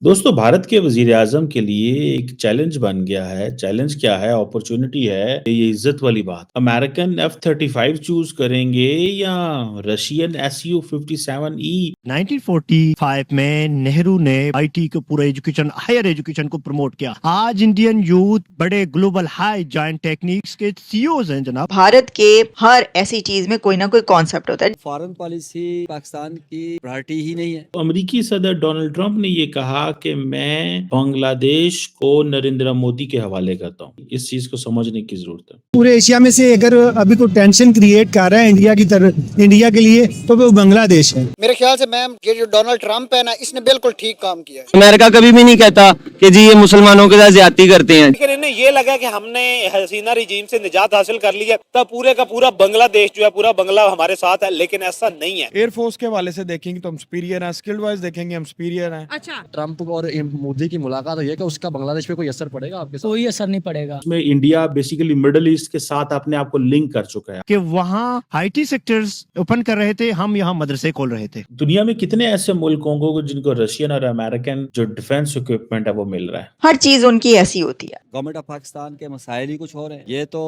दोस्तों, भारत के वज़ीर-ए-आज़म के लिए एक चैलेंज बन गया है। चैलेंज क्या है, अपॉर्च्युनिटी है, ये इज़्ज़त वाली बात। अमेरिकन F-35 चूज़ करेंगे या रशियन Su-57E? 1945 में नेहरू ने आईटी को पूरा एजुकेशन हायर एजुकेशन को प्रमोट किया। आज इंडियन यूथ बड़े ग्लोबल हाई जॉइंट टेक्निक्स के सीईओज हैं जनाब। भारत के हर ऐसी चीज में कोई ना कोई कॉन्सेप्ट होता है। फॉरेन पॉलिसी पाकिस्तान की प्रायोरिटी ही नहीं है। अमेरिकी सदर डोनाल्ड ट्रंप ने ये कहा कि मैं बांग्लादेश को नरेंद्र मोदी के हवाले करता हूँ। इस चीज़ को समझने की ज़रूरत है। पूरे एशिया में से अगर अभी कोई टेंशन क्रिएट कर रहा है इंडिया के लिए तो वो बांग्लादेश है। मेरे ख्याल से मैम ये जो डोनाल्ड ट्रंप है ना, इसने बिल्कुल ठीक काम किया है। अमेरिका कभी भी नहीं कहता कि जी ये मुसलमानों के साथ ज्यादती करते हैं। लेकिन इन्हें ये लगा कि हमने हसीना रिजीम से निजात हासिल कर ली है, तब पूरे का पूरा बांग्लादेश जो है, पूरा बांग्ला हमारे साथ है, लेकिन ऐसा नहीं है। एयरफोर्स के हवाले से देखेंगे तो हम सुपीरियर हैं, स्किल्ड वाइज देखेंगे हम सुपीरियर हैं। अच्छा, ट्रंप और मोदी की मुलाकात है कि उसका बांग्लादेश पे कोई असर पड़ेगा आपके साथ? कोई असर नहीं पड़ेगा। इसमें इंडिया बेसिकली मिडल ईस्ट के साथ अपने आप को लिंक कर चुका है कि वहाँ आईटी सेक्टर्स ओपन कर रहे थे, हम यहाँ मदरसे खोल रहे थे। दुनिया में कितने ऐसे मुल्क होंगे जिनको रशियन और अमेरिकन जो डिफेंस इक्विपमेंट है वो मिल रहा है। हर चीज उनकी ऐसी होती है। गवर्नमेंट ऑफ पाकिस्तान के मसाइल ही कुछ और हैं। ये तो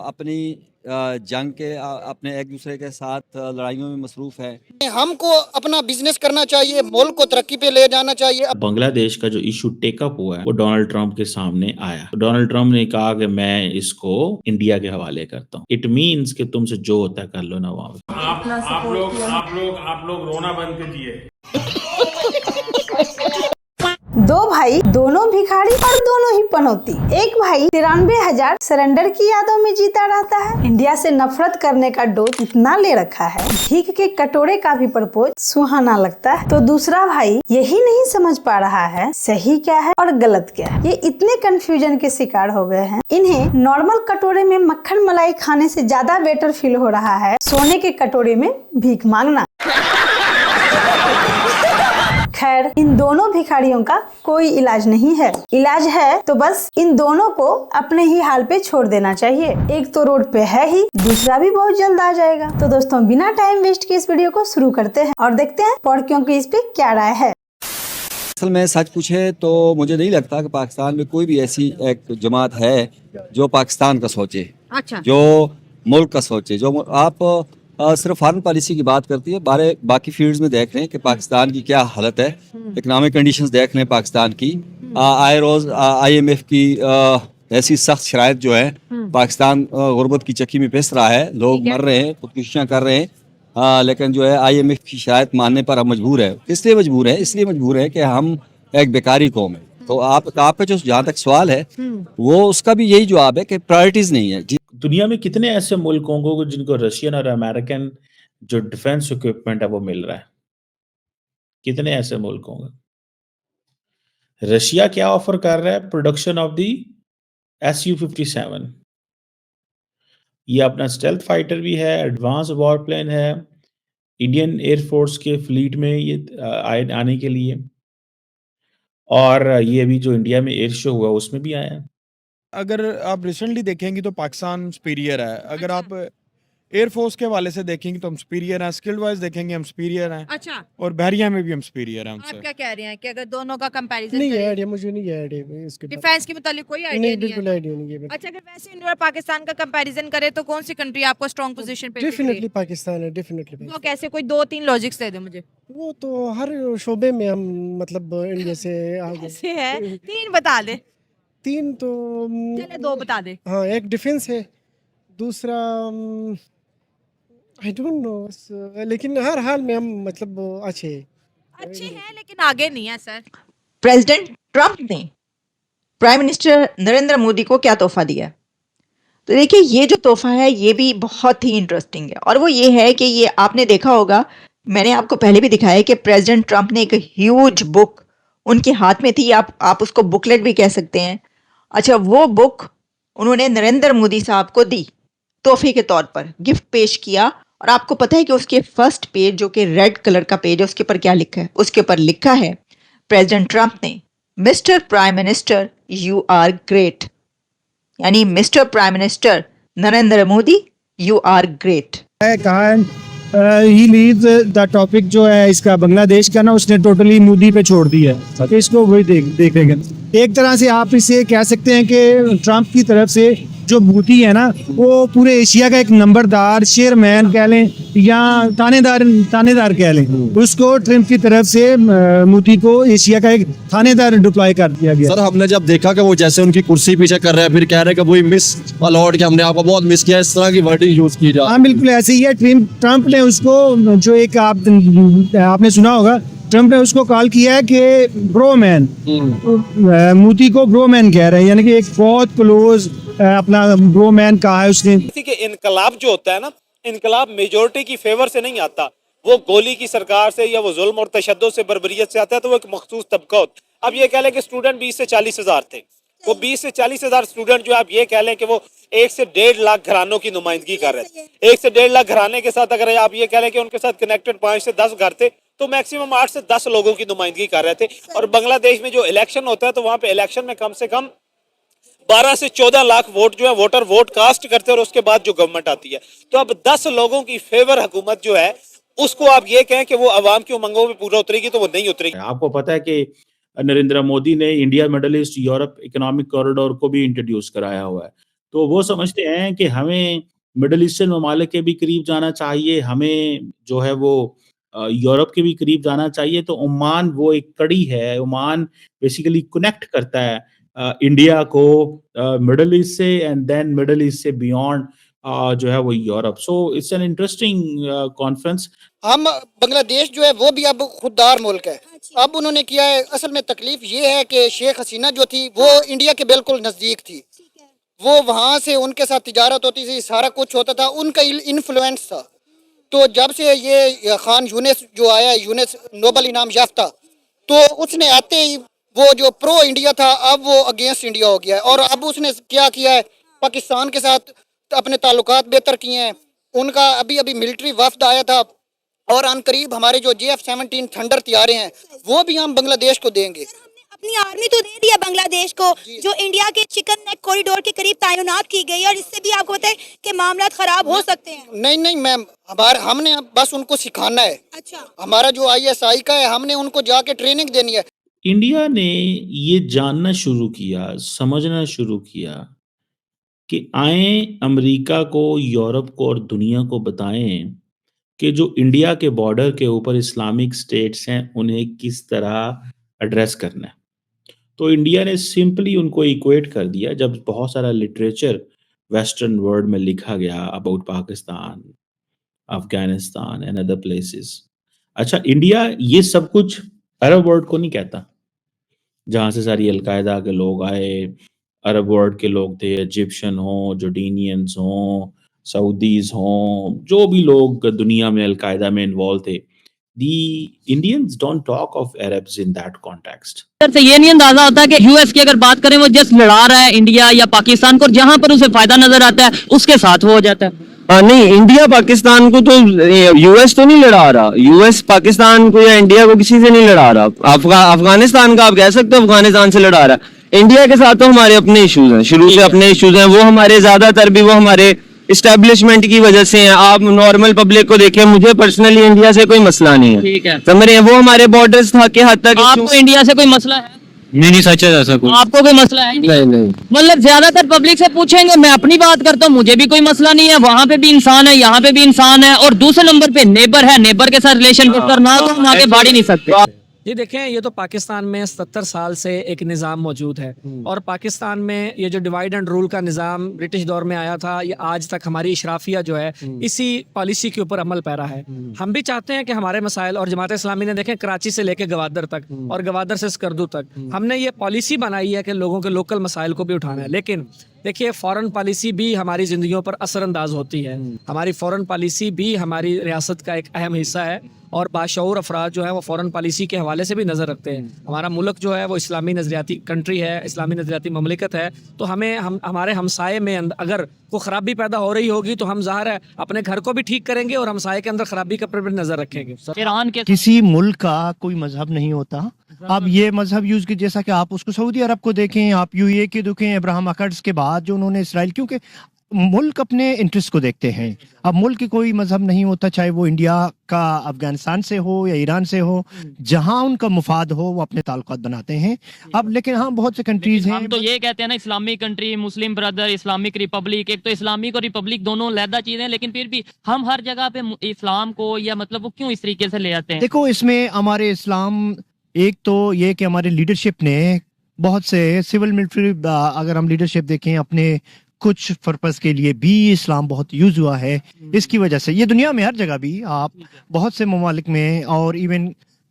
अपनी जंग के अपने एक दूसरे के साथ लड़ाइयों में मसरूफ है। हमको अपना बिजनेस करना चाहिए, मुल्क को तरक्की पे ले जाना चाहिए। बांग्लादेश का जो इशू टेकअप हुआ है वो डोनाल्ड ट्रंप के सामने आया। तो डोनाल्ड ट्रंप ने कहा कि मैं इसको इंडिया के हवाले करता हूँ। इट मीन्स कि तुमसे जो होता है कर लो ना। वहाँ आप लोग रोना बंद कीजिए। दो भाई, दोनों भिखारी और दोनों ही पनौती। एक भाई 93,000 सरेंडर की यादों में जीता रहता है। इंडिया से नफरत करने का डोज इतना ले रखा है, भीख के कटोरे का भी प्रपोज सुहाना लगता है। तो दूसरा भाई यही नहीं समझ पा रहा है सही क्या है और गलत क्या है। ये इतने कंफ्यूजन के शिकार हो गए हैं, इन्हें नॉर्मल कटोरे में मक्खन मलाई खाने से ज्यादा बेटर फील हो रहा है सोने के कटोरे में भीख मांगना। खैर, इन दोनों भिखारियों का कोई इलाज नहीं है। इलाज है तो बस इन दोनों को अपने ही हाल पे छोड़ देना चाहिए। एक तो रोड पे है ही, दूसरा भी बहुत जल्द आ जाएगा। तो दोस्तों, बिना टाइम वेस्ट के इस वीडियो को शुरू करते हैं और देखते हैं पढ़कियों की इस पे क्या राय है। असल में सच पूछे तो मुझे नहीं लगता कि पाकिस्तान में कोई भी ऐसी एक जमात है जो पाकिस्तान का सोचे। अच्छा, जो मुल्क का सोचे। जो आप सिर्फ फॉरेन पॉलिसी की बात करती है, बाकी फील्ड्स में देख रहे हैं कि पाकिस्तान की क्या हालत है। इकोनॉमिक कंडीशंस देख रहे हैं पाकिस्तान की। आए रोज IMF की ऐसी सख्त शराइत जो है, पाकिस्तान गुर्बत की चक्की में पिस रहा है, लोग मर रहे हैं, खुदकुशियाँ कर रहे हैं। लेकिन जो है IMF की शराइत मानने पर अब मजबूर है। किस लिए मजबूर है? इसलिए मजबूर है कि हम एक बेकारी कौम है। तो आपका जो जहाँ तक सवाल है वो उसका भी यही जवाब है कि प्रायोरिटीज नहीं है। दुनिया में कितने ऐसे मुल्क होंगे जिनको रशियन और अमेरिकन जो डिफेंस इक्विपमेंट है वो मिल रहा है? कितने ऐसे मुल्क होंगे? रशिया क्या ऑफर कर रहा है? Production of the Su-57। ये अपना स्टेल्थ फाइटर भी है, एडवांस वॉर प्लेन है, इंडियन एयरफोर्स के फ्लीट में ये आने के लिए। और ये अभी जो इंडिया में एयर शो हुआ उसमें भी आया है। अगर आप रिसेंटली देखेंगे तो पाकिस्तान सुपीरियर है। अगर आप एयरफोर्स के हवाले से देखेंगे तो हम सुपीरियर हैं, स्किल्ड वाइज देखेंगे हम सुपीरियर हैं। अच्छा, और बहरिया में भी हम सुपीरियर हैं आप उनसे। क्या कह रहे हैं कि अगर दोनों का कंपैरिजन नहीं करें, आइडिया, मुझे नहीं आइडिया इसके डिफेंस के मुतालिक कोई आइडिया नहीं, नहीं बिल्कुल है। आइडिया नहीं है। अच्छा, अगर वैसे इंडिया और पाकिस्तान का कंपैरिजन करे तो कौन सी कंट्री आपको स्ट्रॉन्ग पोजीशन पे दिख रही डेफिनेटली है? पाकिस्तान है, डेफिनेटली। वो कैसे? कोई 2-3 लॉजिक्स दे दो मुझे। वो तो हर शोबे में हम मतलब इंडिया से आगे। कैसे है? 3 बता दे। 3 तो चले 2 बता दे। हाँ, एक डिफेंस है, दूसरा आई डोंट नो, लेकिन हर हाल में हम मतलब अच्छे हैं लेकिन आगे नहीं है सर। प्रेसिडेंट ट्रंप ने प्राइम मिनिस्टर नरेंद्र मोदी को क्या तोहफा दिया है? तो देखिए, ये जो तोहफा है ये भी बहुत ही इंटरेस्टिंग है। और वो ये है कि ये आपने देखा होगा, मैंने आपको पहले भी दिखाया है कि प्रेसिडेंट ट्रंप ने एक ह्यूज बुक उनके हाथ में थी। आप उसको बुकलेट भी कह सकते हैं। अच्छा, वो बुक उन्होंने नरेंद्र मोदी साहब को दी तोहफे के तौर पर, गिफ्ट पेश किया। और आपको पता है कि उसके फर्स्ट पेज, जो कि रेड कलर का पेज है, उसके ऊपर क्या लिखा है? उसके ऊपर लिखा है प्रेसिडेंट ट्रंप ने, mister prime minister you are great. यानी mister prime minister Narendra Modi, you are great. कहा ही लीव्स द टॉपिक जो है इसका बांग्लादेश का ना, उसने टोटली मोदी पे छोड़ दिया है। तो इसको वही देखेंगे। एक तरह से आप इसे कह सकते हैं कि ट्रंप की तरफ से जो मोदी है ना, वो पूरे एशिया का एक नंबरदार शेयरमैन कह लें या थानेदार कह लें, उसको ट्रंप की तरफ से मोदी को एशिया का एक थानेदार डिप्लॉय कर दिया गया। सर हमने जब देखा कि वो जैसे उनकी कुर्सी पीछे कर रहे हैं, फिर कह रहे हैं कि वही मिस अलॉट के हमने आपको बहुत मिस किया, इस तरह की वर्डिंग यूज की जाए। हाँ बिल्कुल ऐसे ही है। ट्रंप ने उसको जो एक आपने सुना होगा, ट्रंप ने उसको कॉल किया है कि ब्रो मैन, मोदी को ब्रो मैन कह रहे हैं, यानी कि एक बहुत क्लोज अपना ब्रो मैन कहा है उसने। किसी के इनकलाब जो होता है ना, इनकलाब मेजोरिटी की फेवर से नहीं आता, वो गोली की सरकार से या वो जुल्म और तशद्दुद से, बर्बरियत से आता है, तो वो एक मखसूस तबका होता है। अब ये कह लें कि स्टूडेंट 20 से 40 हज़ार थे, वो 20 से 40 हज़ार स्टूडेंट जो आप ये कह लें कि वो 1 से 1.5 लाख घरानों की नुमाइंदगी कर रहे थे। 1 से 1.5 लाख घराने के साथ अगर आप ये कह लें कि उनके साथ कनेक्टेड 5 से 10 घर थे, तो मैक्सिमम 8 से 10 लोगों की नुमाइंदगी कर रहे थे। और बांग्लादेश में जो इलेक्शन होता है, तो वहां पे इलेक्शन में कम से कम 12 से 14 लाख वोट जो है वोटर वोट कास्ट करते हैं, और उसके बाद जो गवर्नमेंट आती है। तो अब 10 लोगों की फेवर हुकूमत जो है, उसको आप ये कहें कि वो अवाम की उमंगों में पूरा उतरेगी, तो वो नहीं उतरेगी। आपको पता है कि नरेंद्र मोदी ने India, middle east, Europe economic corridor को भी इंट्रोड्यूस कराया हुआ है। तो वो समझते हैं कि हमें मिडल ईस्टर्न ममालिक के भी करीब जाना चाहिए, हमें जो है वो यूरोप के भी करीब जाना चाहिए। तो ओमान वो एक कड़ी है, ओमान बेसिकली कनेक्ट करता है इंडिया को मिडल ईस्ट से, एंड देन मिडल ईस्ट से बियॉन्ड जो है वो Europe. So it's an interesting conference. हम बांग्लादेश जो है वो भी अब खुददार मुल्क है। अब उन्होंने किया है, असल में तकलीफ ये है कि शेख हसीना जो थी वो इंडिया के बिल्कुल नज़दीक थी, वो वहाँ से उनके साथ तिजारत होती थी, सारा कुछ होता था, उनका इन्फ्लुएंस था। तो जब से ये खान यूनिस जो आया, यूनिस नोबल इनाम याफ्ता, तो उसने आते ही वो जो प्रो इंडिया था, अब वो अगेंस्ट इंडिया हो गया है। और अब उसने क्या किया है, पाकिस्तान के साथ अपने ताल्लुकात बेहतर किए हैं। उनका अभी मिलिट्री वफ्द आया था, और अनकरीब हमारे जो JF-17 थंडर तैयारे हैं वो भी हम बांग्लादेश को देंगे। अपनी आर्मी तो दे दिया बांग्लादेश को, जो इंडिया के चिकन नेक कॉरिडोर के करीब तैनात की गई, और इससे भी आपको पता है कि मामला खराब हो सकते हैं। नहीं मैम, हमने बस उनको सिखाना है। अच्छा, हमारा जो ISI का है, हमने उनको जाके ट्रेनिंग देनी है। इंडिया ने ये जानना शुरू किया, समझना शुरू किया कि आए अमेरिका को, यूरोप को और दुनिया को बताएं कि जो इंडिया के बॉर्डर के ऊपर इस्लामिक स्टेट्स हैं, उन्हें किस तरह एड्रेस करना है। तो इंडिया ने सिंपली उनको इक्वेट कर दिया। जब बहुत सारा लिटरेचर वेस्टर्न वर्ल्ड में लिखा गया about Pakistan, Afghanistan and other places, अच्छा इंडिया ये सब कुछ अरब वर्ल्ड को नहीं कहता, जहाँ से सारी अलकायदा के लोग आए, अरब वर्ल्ड के लोग थे, इजिप्शियन हों, जोर्डीनियंस हों, सऊदीज हों, जो भी लोग दुनिया में अलकायदा में इन्वॉल्व थे, the Indians don't talk of Arabs in that context. से ये नहीं अंदाजा होता कि यूएस की अगर बात करें, वो जस्ट लड़ा रहा है इंडिया या पाकिस्तान को, जहां पर उसे फायदा नजर आता है उसके साथ वो हो जाता है। नहीं, इंडिया पाकिस्तान को तो यूएस तो नहीं लड़ा रहा, यूएस पाकिस्तान को या इंडिया को किसी से नहीं लड़ा रहा। अफगानिस्तान का आप कह सकते हो अफगानिस्तान से लड़ा रहा है। इंडिया के साथ तो हमारे अपने इश्यूज हैं, शुरू से अपने इश्यूज हैं, वो हमारे ज्यादातर भी वो हमारे इस्टेब्लिशमेंट की वजह से हैं। आप नॉर्मल पब्लिक को देखें, मुझे पर्सनली इंडिया से कोई मसला नहीं है, ठीक है, समझ रहे हैं, वो हमारे बॉर्डर्स था के हद तक। आपको इंडिया से कोई मसला है? नहीं सच है, ऐसा कोई आपको कोई मसला है? नहीं। मतलब ज्यादातर पब्लिक से पूछेंगे, मैं अपनी बात करता हूँ, मुझे भी कोई मसला नहीं है, वहाँ पे भी इंसान है, यहाँ पे भी इंसान है, और दूसरे नंबर पे नेबर है, नेबर के साथ रिलेशन करना तो हम आगे बढ़ ही नहीं सकते। ये देखें, ये तो पाकिस्तान में 70 साल से एक निज़ाम मौजूद है, और पाकिस्तान में ये जो डिवाइड एंड रूल का निज़ाम ब्रिटिश दौर में आया था, ये आज तक हमारी इशराफिया जो है इसी पॉलिसी के ऊपर अमल पैरा है। हम भी चाहते हैं कि हमारे मसाइल, और जमात इस्लामी ने देखें कराची से लेकर गवादर तक और गवादर से स्कर्दू तक, हमने ये पॉलिसी बनाई है कि लोगों के लोकल मसाइल को भी उठाना है। लेकिन देखिए, फॉरेन पॉलिसी भी हमारी ज़िंदगियों पर असरअंदाज होती है। हमारी फॉरेन पॉलिसी भी हमारी रियासत का एक अहम हिस्सा है, और बाशऊर अफराद जो है वो फॉरेन पॉलिसी के हवाले से भी नज़र रखते हैं। हमारा मुल्क जो है वो इस्लामी नज़रियाती कंट्री है, इस्लामी नज़रियाती ममलिकत है, तो हमें हमारे हमसाये में अगर कोई ख़राबी पैदा हो रही होगी तो हम ज़ाहिर है अपने घर को भी ठीक करेंगे और हमसाये के अंदर ख़राबी के पर भी नज़र रखेंगे। ईरान के किसी मुल्क का कोई मजहब नहीं होता। आप ये मजहब यूज की, जैसा कि आप उसको सऊदी अरब को देखें, आप यूएई के देखें, अब्राहम अकर्ड्स के बाद जो उन्होंने इसराइल, क्योंकि मुल्क अपने इंटरेस्ट को देखते हैं। अब मुल्क की कोई मजहब नहीं होता, चाहे वो इंडिया का अफगानिस्तान से हो या ईरान से हो, जहां उनका मुफाद हो वो अपने ताल्लुकात बनाते हैं। अब लेकिन हाँ, बहुत से कंट्रीज हैं। हम तो ये कहते हैं ना, इस्लामिक कंट्री, मुस्लिम ब्रदर, इस्लामिक रिपब्लिक, एक तो इस्लामिक और रिपब्लिक दोनों अलग चीजें हैं, लेकिन फिर भी हम हर जगह पे इस्लाम को या मतलब वो क्यों इस तरीके से ले आते हैं? देखो, इसमें हमारे इस्लाम, एक तो ये कि हमारे लीडरशिप ने बहुत से सिविल मिलिट्री, अगर हम लीडरशिप देखें, अपने कुछ पर्पस के लिए भी इस्लाम बहुत यूज हुआ है। इसकी वजह से ये दुनिया में हर जगह भी, आप बहुत से ममालिक में, और इवन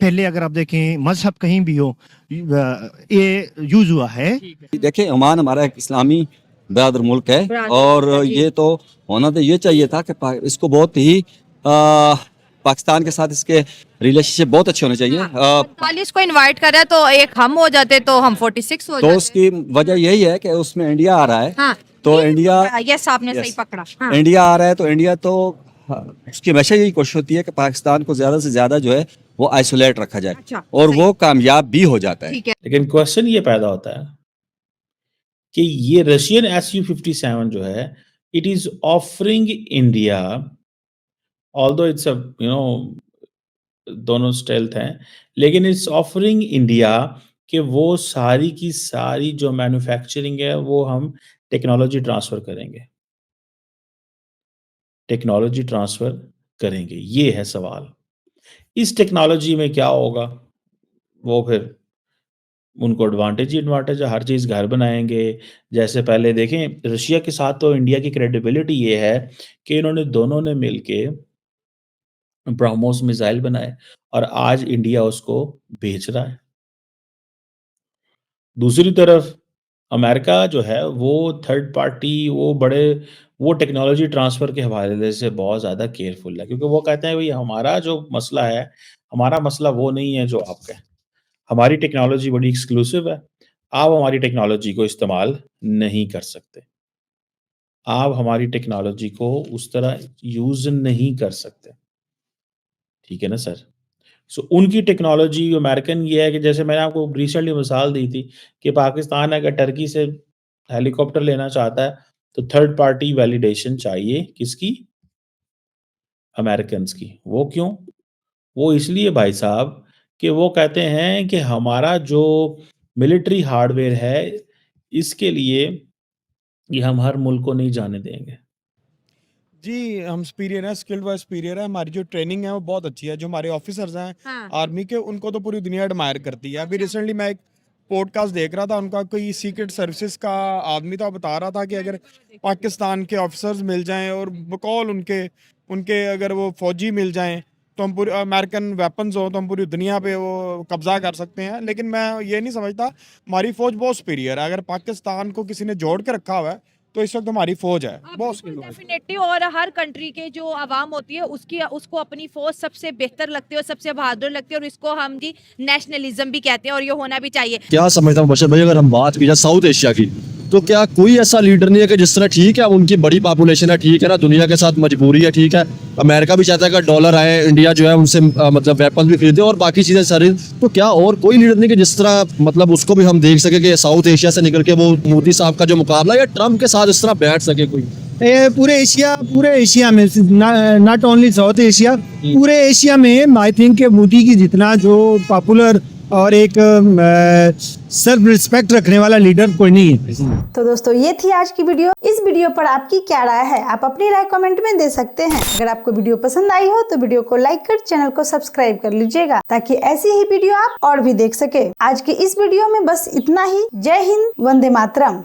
पहले अगर आप देखें मजहब कहीं भी हो, ये यूज हुआ है। देखिए, ओमान हमारा एक इस्लामी बरादर मुल्क है, और ये तो होना तो ये चाहिए था कि इसको बहुत ही पाकिस्तान के साथ इसके रिलेशनशिप बहुत अच्छे होने चाहिए। 45 को इनवाइट कर रहा है, तो एक हम हो जाते तो हम 46 हो तो जाते। उसकी वजह यही है कि उसमें इंडिया आ रहा है। हाँ, तो इंडिया, यस आपने सही पकड़ा। हाँ। इंडिया आ रहा है, तो इंडिया तो उसकी हमेशा यही कोशिश होती है कि पाकिस्तान को ज्यादा से ज्यादा जो है वो आइसोलेट रखा जाए, अच्छा, और सही। वो कामयाब भी हो जाता है। ठीक है। लेकिन क्वेश्चन ये पैदा होता है कि ये रशियन Su-57 जो है, it is offering India, although it's दोनों स्टेल्थ हैं, लेकिन इट्स ऑफरिंग इंडिया कि वो सारी की सारी जो मैन्युफैक्चरिंग है वो हम टेक्नोलॉजी ट्रांसफर करेंगे, टेक्नोलॉजी ट्रांसफर करेंगे। ये है सवाल। इस टेक्नोलॉजी में क्या होगा, वो फिर उनको एडवांटेज ही एडवांटेज है, हर चीज़ घर बनाएंगे। जैसे पहले देखें, रशिया के साथ तो इंडिया की क्रेडिबिलिटी ये है कि इन्होंने दोनों ने मिलके ब्रह्मोस मिसाइल बनाए, और आज इंडिया उसको बेच रहा है। दूसरी तरफ अमेरिका जो है वो थर्ड पार्टी, वो टेक्नोलॉजी ट्रांसफ़र के हवाले से बहुत ज़्यादा केयरफुल है, क्योंकि वो कहते हैं भाई हमारा जो मसला है, हमारा मसला वो नहीं है जो आपका है। हमारी टेक्नोलॉजी बड़ी एक्सक्लूसिव है, आप हमारी टेक्नोलॉजी को इस्तेमाल नहीं कर सकते। आप हमारी टेक्नोलॉजी को उस तरह यूज़ नहीं कर सकते। ठीक है ना सर? सो उनकी टेक्नोलॉजी अमेरिकन ये है कि जैसे मैंने आपको रिसेंटली मिसाल दी थी कि पाकिस्तान अगर टर्की से हेलीकॉप्टर लेना चाहता है, तो थर्ड पार्टी वैलिडेशन चाहिए, किसकी? अमेरिकन्स की। वो क्यों? वो इसलिए भाई साहब कि वो कहते हैं कि हमारा जो मिलिट्री हार्डवेयर है, इसके लिए ये हम हर मुल्क को नहीं जाने देंगे। जी, हम सुपीरियर हैं, स्किल्ड व सुपीरियर है। हमारी जो ट्रेनिंग है वो बहुत अच्छी है। जो हमारे ऑफिसर्स हैं हाँ। आर्मी के, उनको तो पूरी दुनिया एडमायर करती है। अभी रिसेंटली मैं एक पॉडकास्ट देख रहा था, उनका कोई सीक्रेट सर्विसेज का आदमी था, बता रहा था कि अगर पाकिस्तान के ऑफिसर्स मिल जाएं और बकौल उनके अगर वो फौजी मिल जाएं, तो हम पूरे अमेरिकन वेपन्स हो तो हम पूरी दुनिया पे वो कब्जा कर सकते हैं। लेकिन मैं ये नहीं समझता, हमारी फौज बहुत सुपीरियर है। अगर पाकिस्तान को किसी ने जोड़ के रखा हुआ है, तो इस वक्त हमारी फौज है बहुत स्किल्ड। डेफिनेटली, और हर कंट्री के जो आवाम होती है उसको अपनी फौज सबसे बेहतर लगती है और सबसे बहादुर लगती है, और इसको हम जी नेशनलिज्म भी कहते हैं, और ये होना भी चाहिए। क्या समझता हूँ बशर भाई, अगर हम बात की जाए साउथ एशिया की, तो क्या कोई ऐसा लीडर नहीं है कि जिस तरह, ठीक है उनकी बड़ी पॉपुलेशन है, ठीक है ना, दुनिया के साथ मजबूरी है, ठीक है, अमेरिका भी चाहता है कि डॉलर आए, इंडिया जो है उनसे मतलब वेपन भी खरीदे और बाकी चीजें सारी, तो क्या और कोई लीडर नहीं कि जिस तरह मतलब उसको भी हम देख सके कि साउथ एशिया से निकल के वो मोदी साहब का जो मुकाबला या ट्रम्प के साथ इस तरह बैठ सके कोई? पूरे एशिया में, नॉट ओनली साउथ एशिया, पूरे एशिया में आई थिंक मोदी की जितना जो पॉपुलर और एक सेल्फ रिस्पेक्ट रखने वाला लीडर कोई नहीं है। तो दोस्तों, ये थी आज की वीडियो। इस वीडियो पर आपकी क्या राय है, आप अपनी राय कमेंट में दे सकते हैं। अगर आपको वीडियो पसंद आई हो तो वीडियो को लाइक कर चैनल को सब्सक्राइब कर लीजिएगा, ताकि ऐसी ही वीडियो आप और भी देख सके। आज के इस वीडियो में बस इतना ही। जय हिंद, वंदे मातरम।